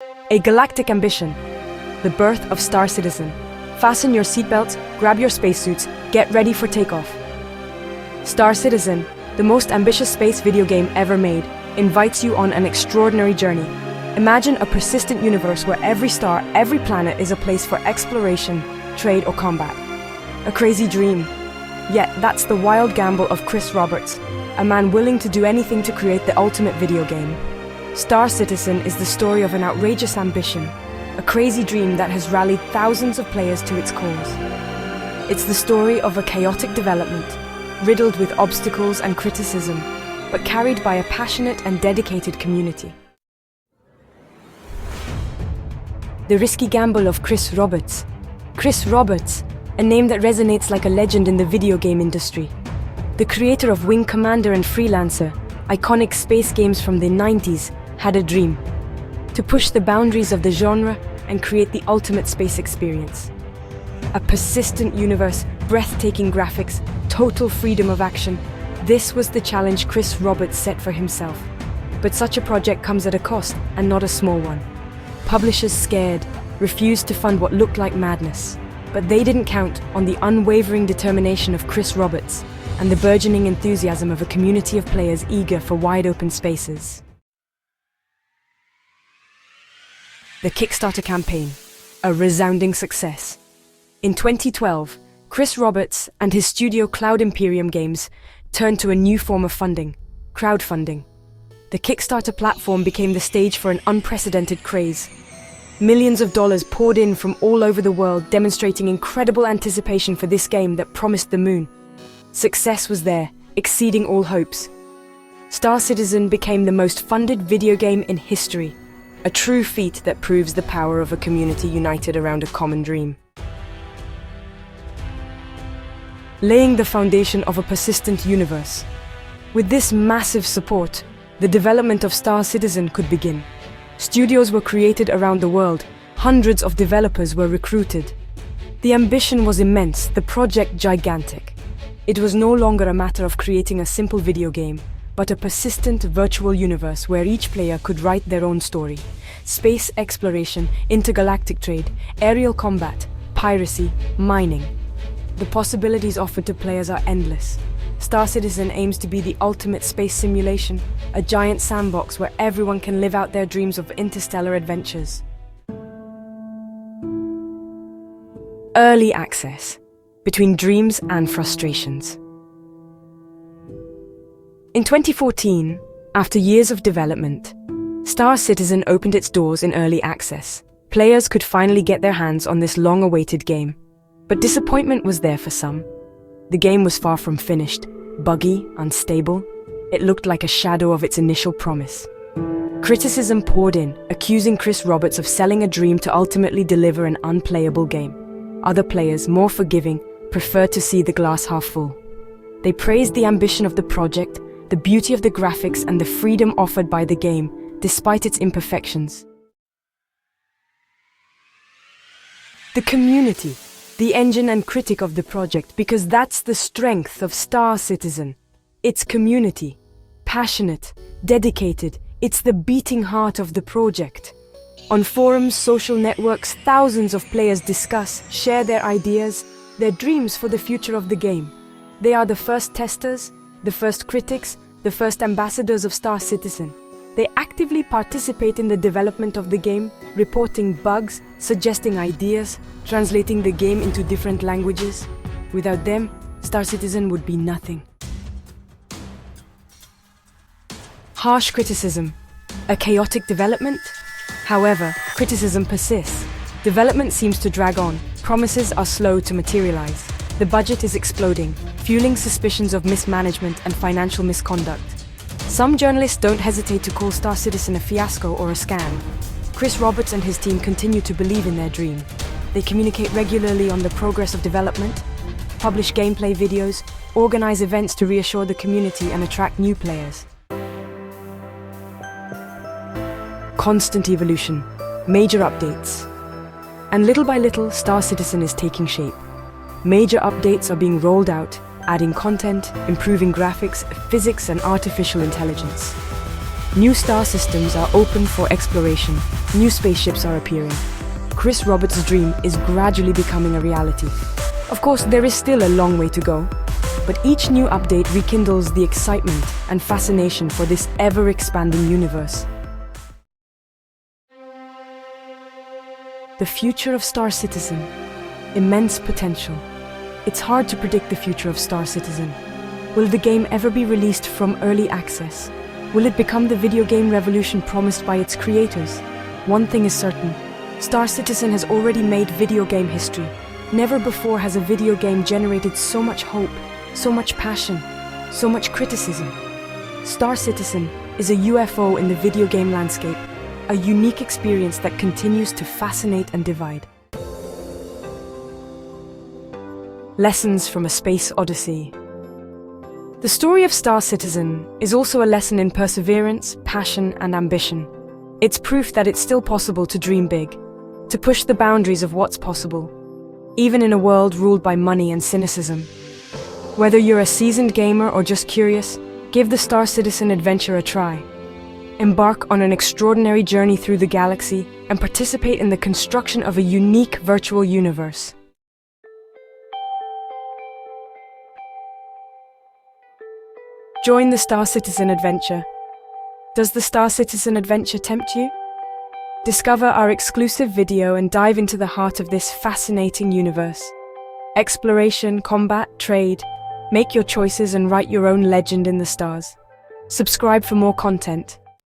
A galactic ambition. The birth of Star Citizen. Fasten your seatbelts, grab your spacesuits, get ready for takeoff. Star Citizen, the most ambitious space video game ever made, invites you on an extraordinary journey. Imagine a persistent universe where every star, every planet is a place for exploration, trade, or combat. A crazy dream. Yet that's the wild gamble of Chris Roberts, a man willing to do anything to create the ultimate video game. Star Citizen is the story of an outrageous ambition, a crazy dream that has rallied thousands of players to its cause. It's the story of a chaotic development, riddled with obstacles and criticism, but carried by a passionate and dedicated community. The risky gamble of Chris Roberts. Chris Roberts, a name that resonates like a legend in the video game industry. The creator of Wing Commander and Freelancer, iconic space games from the 90s, had a dream: to push the boundaries of the genre and create the ultimate space experience. A persistent universe, breathtaking graphics, total freedom of action. This was the challenge Chris Roberts set for himself. But such a project comes at a cost, and not a small one. Publishers, scared, refused to fund what looked like madness. But they didn't count on the unwavering determination of Chris Roberts and the burgeoning enthusiasm of a community of players eager for wide-open spaces. The Kickstarter campaign, a resounding success. In 2012, Chris Roberts and his studio Cloud Imperium Games turned to a new form of funding, crowdfunding. The Kickstarter platform became the stage for an unprecedented craze. Millions of dollars poured in from all over the world, demonstrating incredible anticipation for this game that promised the moon. Success was there, exceeding all hopes. Star Citizen became the most funded video game in history, a true feat that proves the power of a community united around a common dream. Laying the foundation of a persistent universe. With this massive support, the development of Star Citizen could begin. Studios were created around the world, hundreds of developers were recruited. The ambition was immense, the project gigantic. It was no longer a matter of creating a simple video game, but a persistent virtual universe where each player could write their own story. Space exploration, intergalactic trade, aerial combat, piracy, mining. The possibilities offered to players are endless. Star Citizen aims to be the ultimate space simulation, a giant sandbox where everyone can live out their dreams of interstellar adventures. Early access, between dreams and frustrations. In 2014, after years of development, Star Citizen opened its doors in early access. Players could finally get their hands on this long-awaited game. But disappointment was there for some. The game was far from finished, buggy, unstable. It looked like a shadow of its initial promise. Criticism poured in, accusing Chris Roberts of selling a dream to ultimately deliver an unplayable game. Other players, more forgiving, preferred to see the glass half full. They praised the ambition of the project, the beauty of the graphics, and the freedom offered by the game, despite its imperfections. The community. The engine and critic of the project, because that's the strength of Star Citizen. It's community, passionate, dedicated. It's the beating heart of the project. On forums, social networks, thousands of players discuss, share their ideas, their dreams for the future of the game. They are the first testers, the first critics, the first ambassadors of Star Citizen. They actively participate in the development of the game, reporting bugs, suggesting ideas, translating the game into different languages. Without them, Star Citizen would be nothing. Harsh criticism. A chaotic development? However, criticism persists. Development seems to drag on. Promises are slow to materialize. The budget is exploding, fueling suspicions of mismanagement and financial misconduct. Some journalists don't hesitate to call Star Citizen a fiasco or a scam. Chris Roberts and his team continue to believe in their dream. They communicate regularly on the progress of development, publish gameplay videos, organize events to reassure the community and attract new players. Constant evolution, major updates. And little by little, Star Citizen is taking shape. Major updates are being rolled out, adding content, improving graphics, physics, and artificial intelligence. New star systems are open for exploration. New spaceships are appearing. Chris Roberts' dream is gradually becoming a reality. Of course, there is still a long way to go, but each new update rekindles the excitement and fascination for this ever-expanding universe. The future of Star Citizen. Immense potential. It's hard to predict the future of Star Citizen. Will the game ever be released from early access? Will it become the video game revolution promised by its creators? One thing is certain. Star Citizen has already made video game history. Never before has a video game generated so much hope, so much passion, so much criticism. Star Citizen is a UFO in the video game landscape, a unique experience that continues to fascinate and divide. Lessons from a Space Odyssey. The story of Star Citizen is also a lesson in perseverance, passion, and ambition. It's proof that it's still possible to dream big, to push the boundaries of what's possible, even in a world ruled by money and cynicism. Whether you're a seasoned gamer or just curious, give the Star Citizen adventure a try. Embark on an extraordinary journey through the galaxy and participate in the construction of a unique virtual universe. Join the Star Citizen adventure. Does the Star Citizen adventure tempt you? Discover our exclusive video and dive into the heart of this fascinating universe. Exploration, combat, trade. Make your choices and write your own legend in the stars. Subscribe for more content.